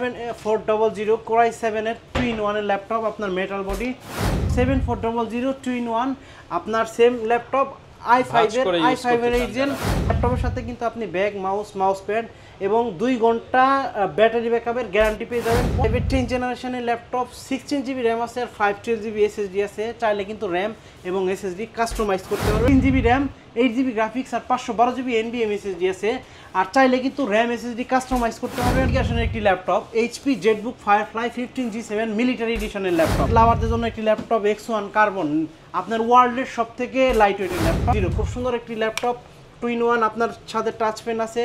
7400 Core i7 এর 2-in-1 এর laptop, আপনার মেটাল বডি 7400 2-in-1 আপনার সেম ল্যাপটপ i5 এর এইজেন ল্যাপটপের সাথে কিন্তু আপনি ব্যাগ, মাউস প্যাড এবং 2 ঘন্টা ব্যাটারি ব্যাকআপের গ্যারান্টি পেয়ে যাবেন। 10th জেনারেশনের ল্যাপটপ 16GB র্যাম আছে আর 512GB SSD আছে। চাইলে কিন্তু র্যাম এবং SSD কাস্টমাইজ করতে পারবেন। 3GB র্যাম, 8GB গ্রাফিক্স আর 512GB NVMe SSD আছে। আর চাইলে কিন্তু র্যাম SSD কাস্টমাইজ করতে পারবেন। এডিশনের একটি laptop HP ZBook Firefly 15G7 military এডিশনের ল্যাপটপ। লাভারদের জন্য একটি ল্যাপটপ X1 কার্বন, আপনার ওয়ার্ল্ডের সবথেকে লাইট ওয়েটের ল্যাপটপ। খুব সুন্দর একটি ল্যাপটপ 2-in-1, আপনার সাথে টাচ পেন আছে।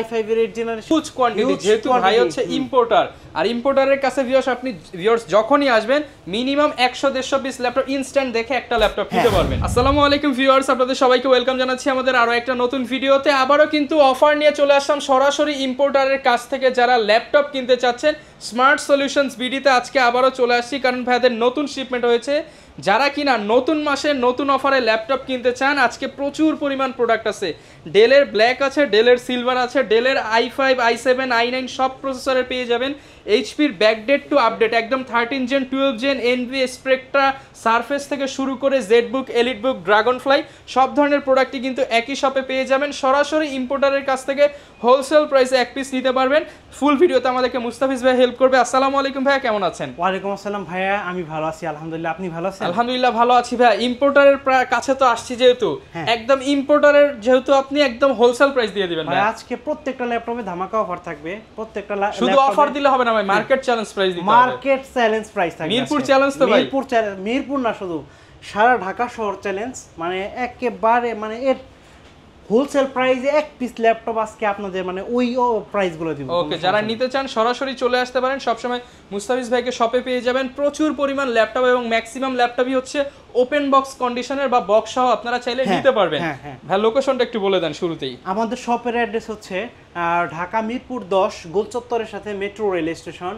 i5 এর 8th জেনারেশন হিউজ কোয়ান্টিটি, যেহেতু ভাই হচ্ছে ইম্পোর্টার, আর ইম্পোর্টারের কাছে ভিউয়ার্স যখনই আসবেন মিনিমাম 100-150 পিস ল্যাপটপ ইনস্ট্যান্ট দেখে একটা ল্যাপটপ নিতে পারবেন। আসসালামু আলাইকুম ভিউয়ার্স, আপনাদের সবাইকে ওয়েলকাম জানাচ্ছি আমাদের আরো একটা নতুন ভিডিওতে। আবারও কিন্তু অফার নিয়ে চলে আসলাম সরাসরি ইম্পোর্টারের কাছ থেকে। যারা ল্যাপটপ কিনতে চাচ্ছেন স্মার্ট সলিউশনস বিডিতে আজকে আবারও চলে আসছি, কারণ ভাইদের নতুন শিপমেন্ট হয়েছে। যারা কিনা নতুন মাসে নতুন অফারে ল্যাপটপ কিনতে চান, আজকে প্রচুর পরিমাণ প্রোডাক্ট আছে। ডেলের ব্ল্যাক আছে, ডেলের সিলভার আছে, ডেলের i5 i7 i9 সব প্রসেসরের পেয়ে যাবেন। এইচপির ব্যাকডেট টু আপডেট একদম 13 gen 12 gen Envy Spectre Surface থেকে শুরু করে জেডবুক, এলিটবুক, ড্রাগনফ্লাই সব ধরনের প্রোডাক্টই কিন্তু একই শপে পেয়ে যাবেন। সরাসরি ইম্পোর্টারের কাছ থেকে হোলসেল প্রাইসে এক পিস নিতে পারবেন। ফুল ভিডিওতে আমাদেরকে মুস্তাফিজ ভাই হেল্প করবে। আসসালামু আলাইকুম ভাইয়া, কেমন আছেন? ওয়ালাইকুম আসসালাম ভাইয়া, আমি ভালো আছি আলহামদুলিল্লাহ। আপনি ভালো আছেন? আলহামদুলিল্লাহ ভালো আছি ভাইয়া। ইম্পোর্টারের কাছে তো আসছি যেহেতু, একদম ইম্পোর্টারের যেহেতু আপনি একদম হোলসেল প্রাইস দিয়ে দিবেন ভাই। আজকে প্রত্যেকটা ল্যাপটপে ধামাকা অফার থাকবে। প্রত্যেকটা শুধু অফার দিলে হবে না ভাই, মার্কেট চ্যালেঞ্জ প্রাইস দিতে হবে। মার্কেট চ্যালেঞ্জ প্রাইস থাকবে। মিরপুর চ্যালেঞ্জ তো ভাই, মিরপুর না, শুধু সারা ঢাকা শহর চ্যালেঞ্জ। মানে একেবারে মানে এর হোলসেল প্রাইসে এক পিস ল্যাপটপ আজকে আপনাদের মানে ওই প্রাইসগুলো দিব। ওকে, যারা নিতে চান সরাসরি চলে আসতে পারেন। সবসময় মুস্তাফিজ ভাইকে শপে পেয়ে যাবেন। প্রচুর পরিমাণ ল্যাপটপ এবং ম্যাক্সিমাম ল্যাপটপই হচ্ছে ওপেন বক্স কন্ডিশনের বা বক্স সহ আপনারা চাইলে নিতে পারবেন। ভাই লোকেশনটা একটু বলে দেন শুরুতেই। আমাদের শপের অ্যাড্রেস হচ্ছে ঢাকা মিরপুর 10 গোলচত্বরের সাথে metro rail station.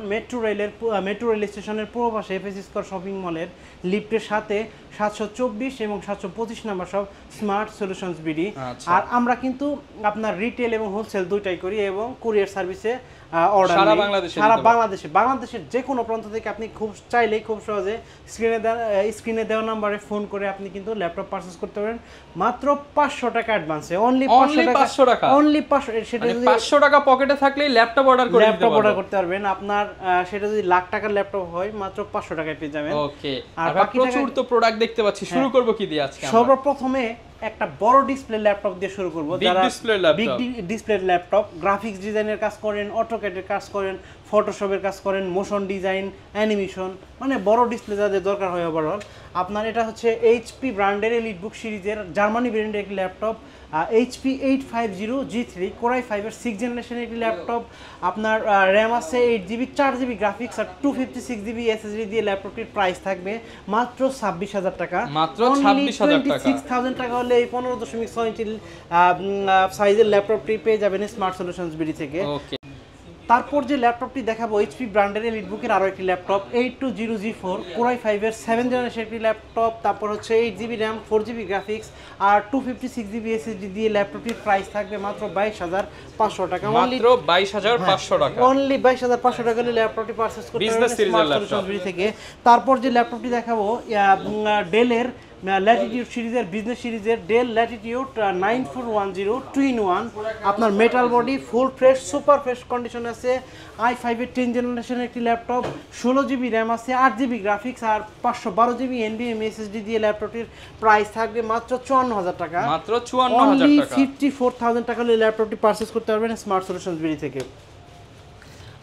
Metro rail স্টেশনের পূর্ব পাশে এফএস স্কয়ার শপিং মলের লিফটের সাথে 724 এবং 725 নাম্বার সব স্মার্ট সলিউশনস বিডি। আর আমরা কিন্তু আপনার রিটেল এবং হোলসেল দুইটাই করি এবং কুরিয়ার সার্ভিসে অর্ডার সারা বাংলাদেশের যে কোনো প্রান্ত থেকে আপনি খুব চাইলেই খুব সহজে স্ক্রিনে দেওয়া নাম্বারে ফোন করে আপনি কিন্তু ল্যাপটপ পারচেজ করতে পারেন মাত্র 500 টাকা অ্যাডভান্সে। অনলি 500 টাকা, অনলি 500। সেটা যদি 500 টাকা পকেটে থাকলেই ল্যাপটপ অর্ডার করতে পারবেন। আপনার সেটা যদি লাখ টাকার ল্যাপটপ হয় মাত্র 500 টাকায় পেয়ে যাবেন। ওকে, আর বাকি প্রচুর তো প্রোডাক্ট দেখতে পাচ্ছি। শুরু করব কি দিয়ে আজকে? সর্বপ্রথমে একটা বড় ডিসপ্লে ল্যাপটপ দিয়ে শুরু করব। যারা বিগ ডিসপ্লে ল্যাপটপ, গ্রাফিক্স ডিজাইনের কাজ করেন, অটোক্যাডের কাজ করেন, ফটোশপের কাজ করেন, মোশন ডিজাইন, অ্যানিমেশন, মানে বড় ডিসপ্লে যাদের দরকার হয় ওভারঅল, আপনার এটা হচ্ছে এইচপি ব্র্যান্ডের এলিটবুক সিরিজের জার্মানি ব্র্যান্ডের একটি laptop. HP 850 G3 Core i5 এর 6th জেনারেশনের একটি ল্যাপটপ। আপনার র্যাম আছে 8GB, 4GB গ্রাফিক্স আর 256GB SSD দিয়ে ল্যাপটপটির প্রাইস থাকবে মাত্র 26,000 টাকা। মাত্র 26,000 টাকা। 26,000 টাকা হলে এই 15.6 ইঞ্চি সাইজের ল্যাপটপটি পেয়ে যাবেন স্মার্ট সলিউশনস বিডি থেকে। ওকে, তারপর যে ল্যাপটপটি দেখাবো এইচপি ব্র্যান্ডের এলিটবুকের আরও একটি ল্যাপটপ 8200G4 Core i5 এর 7th জেনারেশন একটি ল্যাপটপ। তারপর হচ্ছে 8GB র্যাম, 4GB গ্রাফিক্স আর 256GB SSD দিয়ে ল্যাপটপটির প্রাইস থাকবে মাত্র 22,500 টাকা। মাত্র 22,500 টাকা। অনলি 22,500 টাকা হলে ল্যাপটপটি পারচেজ করতে পারবেন স্মার্ট সলিউশনস বিডি থেকে। তারপর যে ল্যাপটপটি দেখাবো ডেলের ল্যাটিটিউড সিরিজের, বিজনেস সিরিজের ডেল ল্যাটিটিউড 9410 2-in-1 আপনার metal body, full fresh super fresh condition আছে। i5 এর 10th জেনারেশনের একটি ল্যাপটপ, 16GB র্যাম আছে, 8GB গ্রাফিক্স আর 512GB NVMe SSD দিয়ে ল্যাপটপটির প্রাইস থাকবে মাত্র 54,000 টাকা। মাত্র 54,000 টাকা। 54,000 টাকা হলে ল্যাপটপটি পারচেজ করতে পারবেন স্মার্ট সলিউশনস বিডি থেকে।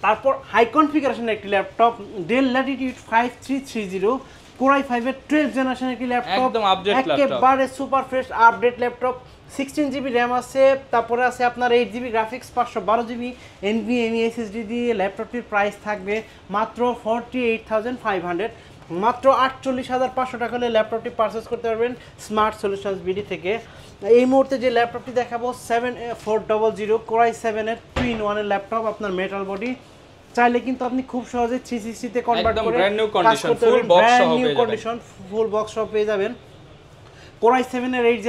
তারপর হাই কনফিগারেশনের একটি laptop del Latitude 5330 Core i5 এর 12th জেনারেশনের একটি ল্যাপটপ, একদম আপডেট ল্যাপটপ, একেবারে super fresh update laptop. 16GB RAM আছে, তারপরে আছে আপনার 8GB graphics, 512GB NVMe SSD দিয়ে ল্যাপটপটির প্রাইস থাকবে মাত্র 48,500। মাত্র 48,500 টাকা হলে ল্যাপটপটি পারচেজ করতে পারবেন স্মার্ট সলিউশনস বিডি থেকে। এই মুহূর্তে যে ল্যাপটপটি দেখাবো 7400 Core i7 এর 2-in-1 এর ল্যাপটপ, আপনার মেটাল বডি। চাইলে কিন্তু আপনি খুব সহজে 360 তে কনভার্ট করে brand new condition full box সহ পেয়ে যাবেন। Core i7 এর 8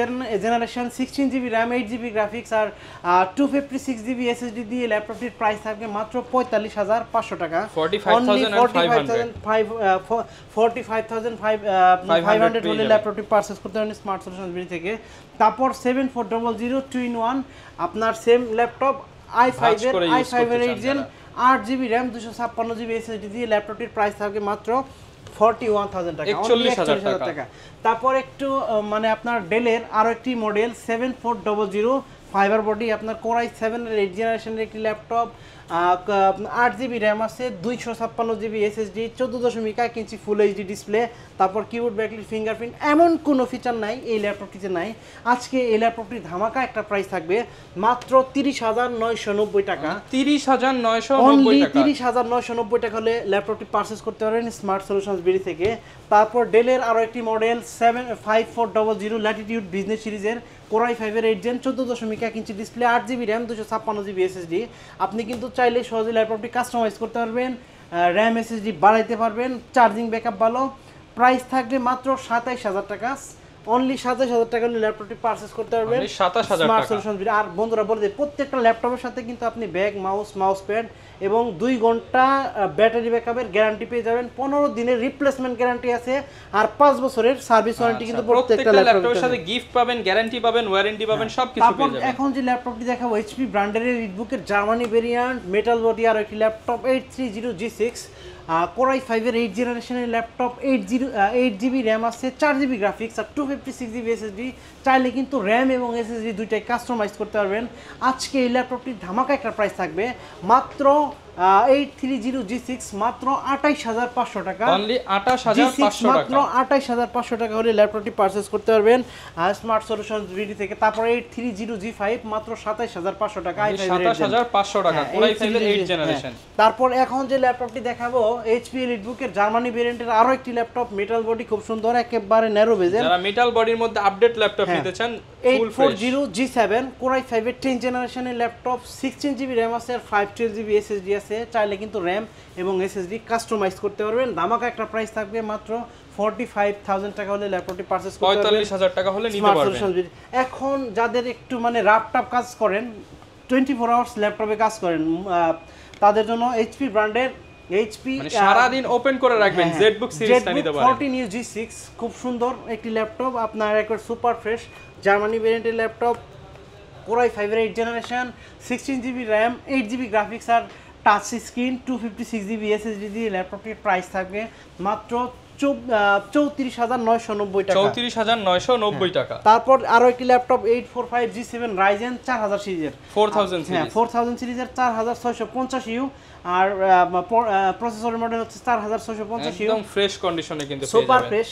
generation 16GB RAM 8GB graphics আর 256GB SSD দিয়ে ল্যাপটপটির প্রাইস থাকবে মাত্র 45,500 টাকা। 45,500 হলে ল্যাপটপটি পারচেজ করতে পারেন স্মার্ট সলিউশন বিডি থেকে। তারপর 7400 2-in-1 আপনার সেম ল্যাপটপ i5 এর 8 gen 8GB RAM 256GB SSD দিয়ে ল্যাপটপটির প্রাইস থাকবে মাত্র 41,000 টাকা, 41,000 টাকা। তারপর একটু মানে আপনার ডেলের আরো একটি মডেল 7400 ফাইবার বডি আপনার Core i7 এর 8 জেনারেশনের একটি ল্যাপটপ, 8GB RAM আছে, 256GB SSD, 14.1 ইঞ্চি ফুল এইচডি ডিসপ্লে, তারপর কিবোর্ড ব্যাকলাইট ফিঙ্গারপ্রিন্ট, এমন কোনো ফিচার নাই এই ল্যাপটপটিতে নাই। আজকে এই ল্যাপটপটির ধামাকা একটা প্রাইস থাকবে মাত্র 30,990 টাকা। 30,990 টাকা, 30,990 টাকা হলে ল্যাপটপটি পারচেজ করতে পারেন স্মার্ট সলিউশনস বিডি থেকে। তারপর ডেলের আরো একটি মডেল 5400 ল্যাটিটিউড বিজনেস সিরিজের Core i5 এর 8 gen 14.1 inch display, 8GB RAM 256GB SSD। আপনি কিন্তু চাইলে সহজে ল্যাপটপটি কাস্টমাইজ করতে পারবেন, RAM SSD বাড়াইতে পারবেন, চার্জিং ব্যাকআপ ভালো। প্রাইস থাকবে মাত্র 27,000 টাকা, অনলি 27,000 টাকা হলে ল্যাপটপটি পারচেজ করতে পারবেন স্মার্ট সলিউশন বিডি। আর বন্ধুরা বলে দিই, প্রত্যেকটা ল্যাপটপের সাথে কিন্তু আপনি ব্যাগ, মাউস প্যাড এবং 2 ঘন্টা ব্যাটারি ব্যাকআপের গ্যারান্টি পেয়ে যাবেন, 15 দিনের রিপ্লেসমেন্ট গ্যারান্টি আছে, আর 5 বছরের সার্ভিস ওয়ারেন্টি কিন্তু প্রত্যেকটা ল্যাপটপের সাথে গিফট পাবেন, গ্যারান্টি পাবেন, ওয়ারেন্টি পাবেন, সবকিছু পেয়ে যাবেন। এখন যে ল্যাপটপটি দেখাবো এইচপি ব্র্যান্ডের রিডবুকের জার্মানি ভেরিয়েন্ট মেটাল বডি আর একটি ল্যাপটপ 830G6 Core i5 এর 8 জেনারেশনের ল্যাপটপ, 8GB RAM আছে, 4GB গ্রাফিক্স আর 256GB SSD। চাইলে কিন্তু RAM এবং SSD দুইটাই কাস্টমাইজ করতে পারবেন। আজকে এই ল্যাপটপটির ধামাকা একটা প্রাইস থাকবে মাত্র 830G6 মাত্র 28,500 টাকা, অনলি 28,500 টাকা, মাত্র 28,500 টাকা হলে ল্যাপটপটি পারচেজ করতে পারবেন স্মার্ট সলিউশনস বিডি থেকে। তারপর 830G5 মাত্র 27,500 টাকা, 27,500 টাকা Core i5 এর 8 জেনারেশন। তারপর এখন যে ল্যাপটপটি দেখাবো এইচপি এলিটবুকের জার্মানি ভেরিয়েন্টের আরো একটি ল্যাপটপ, মেটাল বডি, খুব সুন্দর, একেবারে ন্যারো বেজেল। যারা মেটাল বডির মধ্যে আপডেট ল্যাপটপ নিতে চান, 840G7 Core i5 এর 10 জেনারেশনের ল্যাপটপ, 16GB RAM আছে আর 512GB SSD আছে। চাইলে কিন্তু RAM এবং SSD কাস্টমাইজ করতে পারবেন। ধামাকা একটা প্রাইস থাকবে মাত্র 45,000 টাকা হলে ল্যাপটপটি পারচেজ করতে পারবেন, 45,000 টাকা হলে নিতে পারবেন। এখন যাদের একটু মানে রাফটাপ কাজ করেন, 24 আওয়ার্স ল্যাপটপে কাজ করেন, তাদের জন্য এইচপি ব্র্যান্ডের মানে সারা দিন ওপেন করে রাখবেন জেটবুক সিরিজটা নিতে পারেন। 14G6 খুব সুন্দর একটি ল্যাপটপ, আপনার একবার সুপার ফ্রেশ জার্মানি ভেরিয়েন্টের ল্যাপটপ, Core i5 এর 8 generation, 16GB RAM 8GB graphics আর টাচ স্ক্রিন, 256GB SSD দিয়ে ল্যাপটপটির প্রাইস থাকবে মাত্র 34,990 টাকা, 34,990 টাকা। তারপর আরো একটি ল্যাপটপ 845G7 Ryzen 4000 সিরিজের, 4000 সিরিজের 4650U আর প্রসেসরের মডেল হচ্ছে 4650U, একদম ফ্রেশ কন্ডিশনে কিন্তু পেয়ে সুপার যাবেন, ফ্রেশ,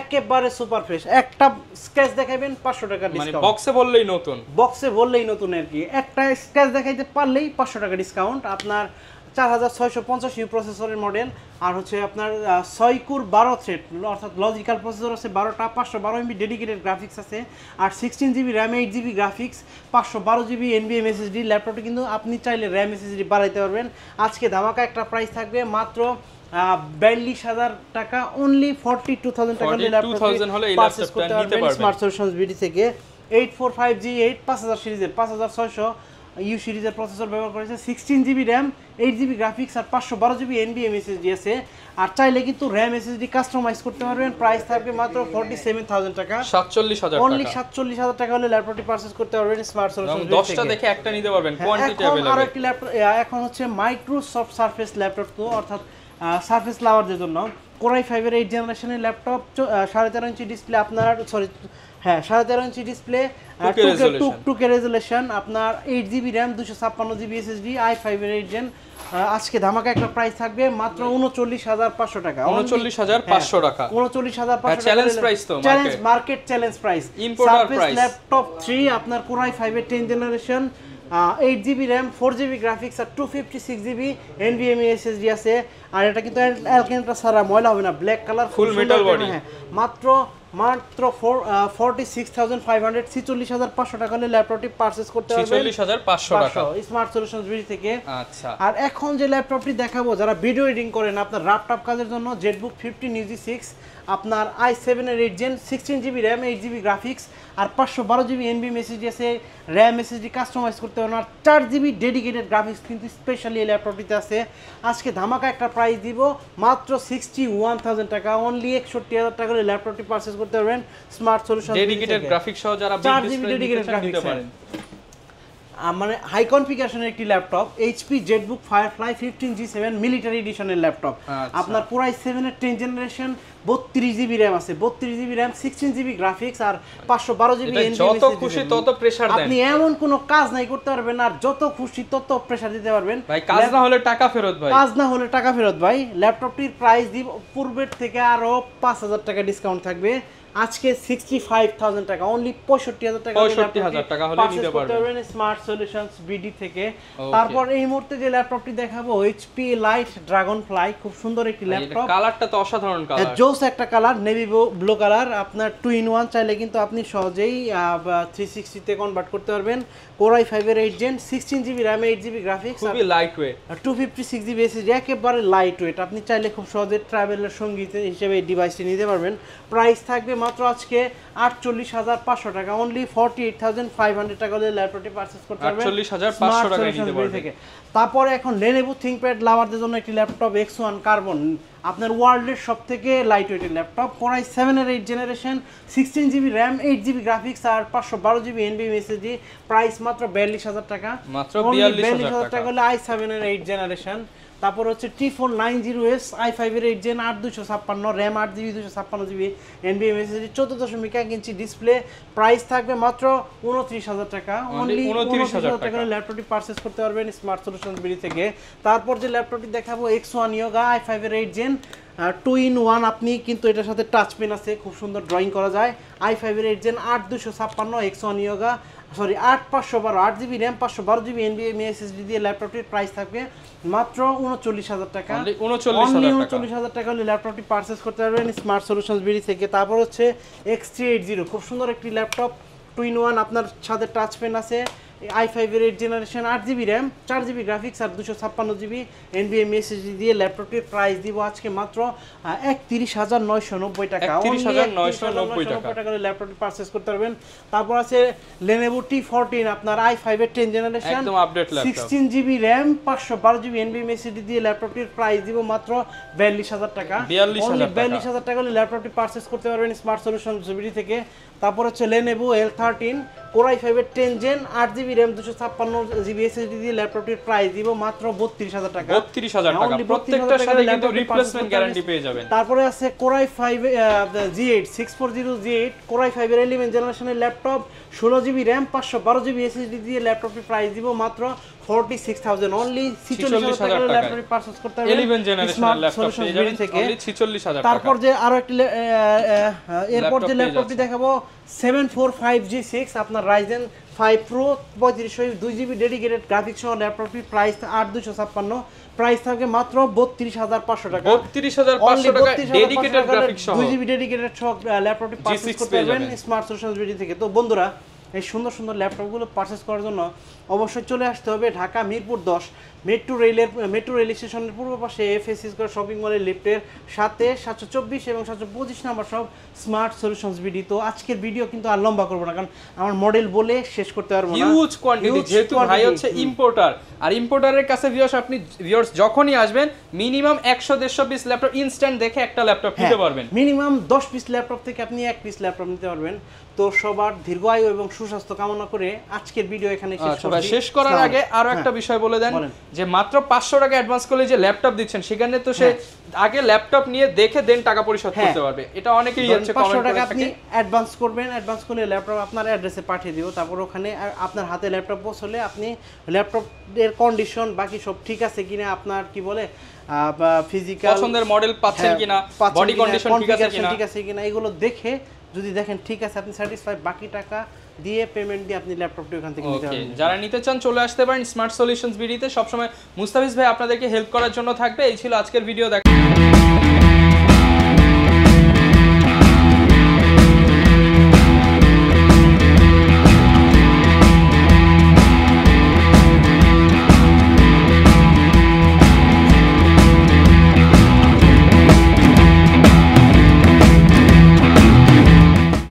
একেবারে সুপার ফ্রেশ। একটা স্ক্র্যাচ দেখাবেন 500 টাকা ডিসকাউন্ট, মানে বক্সে বললেই নতুন, বক্সে বললেই নতুন আর কি। একটা স্ক্র্যাচ দেখাইতে পারলেই 500 টাকা ডিসকাউন্ট। আপনার 4650U প্রসেসরের মডেল, আর হচ্ছে আপনার 6 কোর 12 থ্রেড অর্থাৎ লজিক্যাল প্রসেসর আছে 12টা, 512MB ডেডিকেটেড গ্রাফিক্স আছে, আর 16GB RAM 8GB graphics, 512GB NVMe SSD। ল্যাপটপটি কিন্তু আপনি চাইলে RAM SSD বাড়াইতে পারবেন। আজকে ধামাকা একটা প্রাইস থাকবে মাত্র 42,000 টাকা, অনলি 42,000 টাকা হলে ল্যাপটপটি পারচেজ করতে পারবেন স্মার্ট সলিউশনস বিডি থেকে। 845G8 5000 সিরিজের 5600U সিরিজের প্রসেসর ব্যবহার করেছে, 16GB RAM 8GB গ্রাফিক্স আর 512GB NVMe SSD আছে। আর চাইলে কিন্তু RAM SSD কাস্টমাইজ করতে পারবেন। প্রাইস থাকবে মাত্র 47,000 টাকা, 47,000 টাকা, অনলি 47,000 টাকা হলে ল্যাপটপটি পারচেজ করতে পারবেন স্মার্ট সলিউশন থেকে। 10টা দেখে একটা নিতে পারবেন, কোয়ান্টিটি अवेलेबल। আর একটা ল্যাপটপ এখন হচ্ছে মাইক্রোসফট সারফেস ল্যাপটপ, তো অর্থাৎ সারফেস লাভারদের জন্য Core i5 এর 8 জেনারেশনের ল্যাপটপ, 4.5 ইঞ্চি ডিসপ্লে, আপনার 13.5 ইঞ্চি ডিসপ্লে, 2K রেজোলিউশন, আপনার 8GB RAM 256GB SSD, i5 এর 8 জেন। আজকে ধামাকা একটা প্রাইস থাকবে মাত্র 39,500 টাকা, 39,500 টাকা, 39,500 টাকা চ্যালেঞ্জ প্রাইস, তো market challenge price. Importer price laptop 3 আপনার Core i5 এর 10 generation, 8GB RAM 4GB graphics আর 256GB NVMe SSD আছে। আর এটা কিন্তু অ্যালকেন্ট্রা ছাড়া ময়লা হবে না, ব্ল্যাক কালার, ফুল মেটাল বডি, মাত্র মাত্র 46,500 46,500 টাকা হলে ল্যাপটপটি পারচেজ করতে পারবেন 46,500 টাকা স্মার্ট সলিউশনস বিডি থেকে। আচ্ছা, আর এখন যে ল্যাপটপটি দেখাবো যারা ভিডিও এডিটিং করেন আপনার ল্যাপটপ কাজের জন্য জেটবুক 15 UG6 আপনার i7 এর 8 gen 16GB RAM 8GB graphics আর 512GB NVMe SSD আছে, র্যাম SSD কাস্টমাইজ করতে পারবেন আর 4GB ডেডিকেটেড গ্রাফিক্স কিন্তু স্পেশালি এই ল্যাপটপটিতে আছে। আজকে ধামাকা একটা প্রাইস দিব মাত্র 61,000 টাকা, অনলি 61,000 টাকা হলে ল্যাপটপটি পারচেজ করতে পারবেন স্মার্ট সলিউশন ডেডিকেটেড গ্রাফিক্স সহ যারা 4GB ডেডিকেটেড গ্রাফিক্স পারেন। মানে হাই কনফিগারেশনের একটি laptop HP ZBook Firefly 15G7 military এডিশনের ল্যাপটপ। আপনার পুরো i7 এর 10 জেনারেশন 32GB র্যাম আছে, 32GB র্যাম 16GB গ্রাফিক্স আর 512GB যত খুশি তত প্রেসার দেন। আপনি এমন কোনো কাজ নাই করতে পারবেন আর যত খুশি তত প্রেসার দিতে পারবেন ভাই, কাজ না হলে টাকা ফেরত ভাই, কাজ না হলে টাকা ফেরত ভাই। ল্যাপটপটির প্রাইস দিব পূর্বের থেকে আরো 5,000 টাকা ডিসকাউন্ট থাকবে, আজকে 65,000 টাকা, অনলি 65,000 টাকা 65,000 টাকা হলে নিতে পারবেন স্মার্ট সলিউশনস বিডি থেকে। তারপর এই মুহূর্তে যে ল্যাপটপটি দেখাবো এইচপি লাইট ড্রাগন ফ্লাই, খুব সুন্দর একটি ল্যাপটপ, কালারটা তো অসাধারণ কালার, জোস একটা কালার নেভি ব্লু কালার। আপনার 2-in-1 চাইলে কিন্তু আপনি সহজেই 360 তে কনভার্ট করতে পারবেন। Core i5 এর 8 gen 16GB RAM 8GB graphics, খুবই লাইট ওয়েট, 256GB SSD, একেবারে লাইট ওয়েট। আপনি চাইলে খুব সহজে ট্রাভেলের সঙ্গী হিসেবে এই ডিভাইসটি নিতে পারবেন। প্রাইস থাকবে মাত্র আজকে 48,500 টাকা, অনলি 48,500 টাকা হলে ল্যাপটপটি পারচেজ করতে পারবেন 48,500 টাকায় নিতে পারবেন। তারপরে এখন Lenovo ThinkPad লাভারদের জন্য একটি ল্যাপটপ X1 কার্বন, আপনার ওয়ার্ল্ডের সবথেকে লাইট ওয়েটের ল্যাপটপ, Core i7 এর 8 generation 16GB RAM 8GB graphics আর 512GB NVMe SSD, প্রাইস মাত্র 42,000 টাকা, মাত্র 42,000 টাকা হলে i7 এর 8 জেনারেশন। তারপর হচ্ছে T490S i5 এর 8 gen 8256 RAM 8GB 256GB NVMe SSD 14.1 inch display, price থাকবে মাত্র 29,000 টাকা, অনলি 29,000 টাকা ল্যাপটপটি পারচেজ করতে পারবেন স্মার্ট সলিউশনস বিডি থেকে। তারপর যে ল্যাপটপটি দেখাবো X1 Yoga i5 এর 8 জেন 2-in-1, আপনি কিন্তু এটার সাথে টাচ পেন আছে, খুব সুন্দর ড্রয়িং করা যায়। i5 এর 8 gen 8256 X1 Yoga 8512 8GB RAM 512GB NVMe SSD দিয়ে ল্যাপটপটির প্রাইস থাকবে মাত্র 39,000 টাকা, অনলি 39,000 টাকা হলে ল্যাপটপটি পারচেজ করতে পারবেন স্মার্ট সলিউশনস বিডি থেকে। তারপর হচ্ছে X380, খুব সুন্দর একটি ল্যাপটপ 2-in-1, আপনার সাথে টাচ পেন আছে, i5 এর 8 generation 8GB RAM 4GB graphics আর 256GB NVMe SSD দিয়ে ল্যাপটপটির প্রাইস দিব আজকে মাত্র 31,990 টাকা, 31,990 টাকা ল্যাপটপটি পারচেজ করতে পারবেন। তারপর আছে Lenovo T14, আপনার i5 এর 10 জেনারেশন একদম update laptop 16GB RAM 512GB NVMe SSD দিয়ে ল্যাপটপটির প্রাইস দিব মাত্র 42,000 টাকা, 42,000 টাকা হলে ল্যাপটপটি পারচেজ করতে পারবেন স্মার্ট সলিউশন বিডি থেকে। তারপর হচ্ছে Lenovo L13 Core i5 এর 10 gen 8GB RAM 256GB SSD দিয়ে ল্যাপটপটির প্রাইস দিব মাত্র 32,000 টাকা, 32,000 টাকা, প্রত্যেকটার সাথে কিন্তু রিপ্লেসমেন্ট গ্যারান্টি পেয়ে যাবেন। তারপরে আছে Core i5 G8 640 G8 Core i5 এর 11 জেনারেশনের laptop 16GB RAM 512GB SSD দিয়ে ল্যাপটপটির প্রাইস দিব মাত্র 46,000, অনলি 46,000 টাকা ল্যাপটপটি পারচেজ করতে পারবেন 11 জেনারেশনের ল্যাপটপ পেয়ে যাবেন অনলি 46,000 টাকা। তারপর যে আরো একটি এরপর যে ল্যাপটপটি দেখাবো 745G6, আপনার Ryzen 5 Pro 3500 2GB dedicated graphics সহ ল্যাপটপটির প্রাইস 8256, প্রাইস থাকে মাত্র 32,500 টাকা, 32,500 টাকা ডেডিকেটেড গ্রাফিক্স সহ 2GB ডেডিকেটেড সহ ল্যাপটপটি পারচেজ করতে পারবেন স্মার্ট সলিউশনস বিডি থেকে। তো বন্ধুরা, এই সুন্দর সুন্দর ল্যাপটপগুলো পারচেজ করার জন্য অবশ্যই চলে আসতে হবে ঢাকা মিরপুর 10 মেট্রো রেল স্টেশনের পূর্ব পাশে এফএসসি স্কয়ার শপিং মলের লিফটের সাথে 724 এবং 725 নাম্বার সব স্মার্ট সলিউশনস বিডি। তো আজকের ভিডিও কিন্তু আর লম্বা করব না, কারণ আমার মডেল বলে শেষ করতে পারবো না, হিউজ কোয়ান্টিটি, যেহেতু ভাই হচ্ছে ইম্পোর্টার, আর ইম্পোর্টারের কাছে ভিউয়ার্স যখনই আসবেন মিনিমাম 100-150 পিস ল্যাপটপ ইনস্ট্যান্ট দেখে একটা ল্যাপটপ নিতে পারবেন, মিনিমাম 10 পিস ল্যাপটপ থেকে আপনি 1 পিস ল্যাপটপ নিতে পারবেন। তো সবার দীর্ঘায়ু এবং সুস্বাস্থ্য কামনা করে আজকের ভিডিও এখানে শেষ করার আগে আরো একটা বিষয় বলে দেন, যে মাত্র 500 টাকা অ্যাডভান্স করলে যে ল্যাপটপ দিচ্ছেন সেখানে তো সে আগে ল্যাপটপ নিয়ে দেখে দেন টাকা পরিশোধ করতে পারবে। এটা অনেকেই হচ্ছে কমেন্ট করে থাকে, আপনি অ্যাডভান্স করবেন, অ্যাডভান্স করলে ল্যাপটপ আপনার অ্যাড্রেসে পাঠিয়ে দিব, তারপর ওখানে আপনার হাতে ল্যাপটপ পৌঁছলে আপনি ল্যাপটপের কন্ডিশন বাকি সব ঠিক আছে কিনা, আপনার কি বলে ফিজিক্যাল পছন্দের মডেল পাচ্ছেন কিনা, বডি কন্ডিশন ঠিক আছে কিনা এগুলো দেখে যদি দেখেন ঠিক আছে আপনি স্যাটিসফাই, বাকি টাকা দিয়ে পেমেন্ট দিয়ে আপনি ল্যাপটপটি ওখান থেকে নিতে পারবেন। যারা নিতে চান চলে আসতে পারেন স্মার্ট সলিউশনস বিডিতে, সবসময় মুস্তাফিজ ভাই আপনাদেরকে হেল্প করার জন্য থাকবে। এই ছিল আজকের ভিডিও।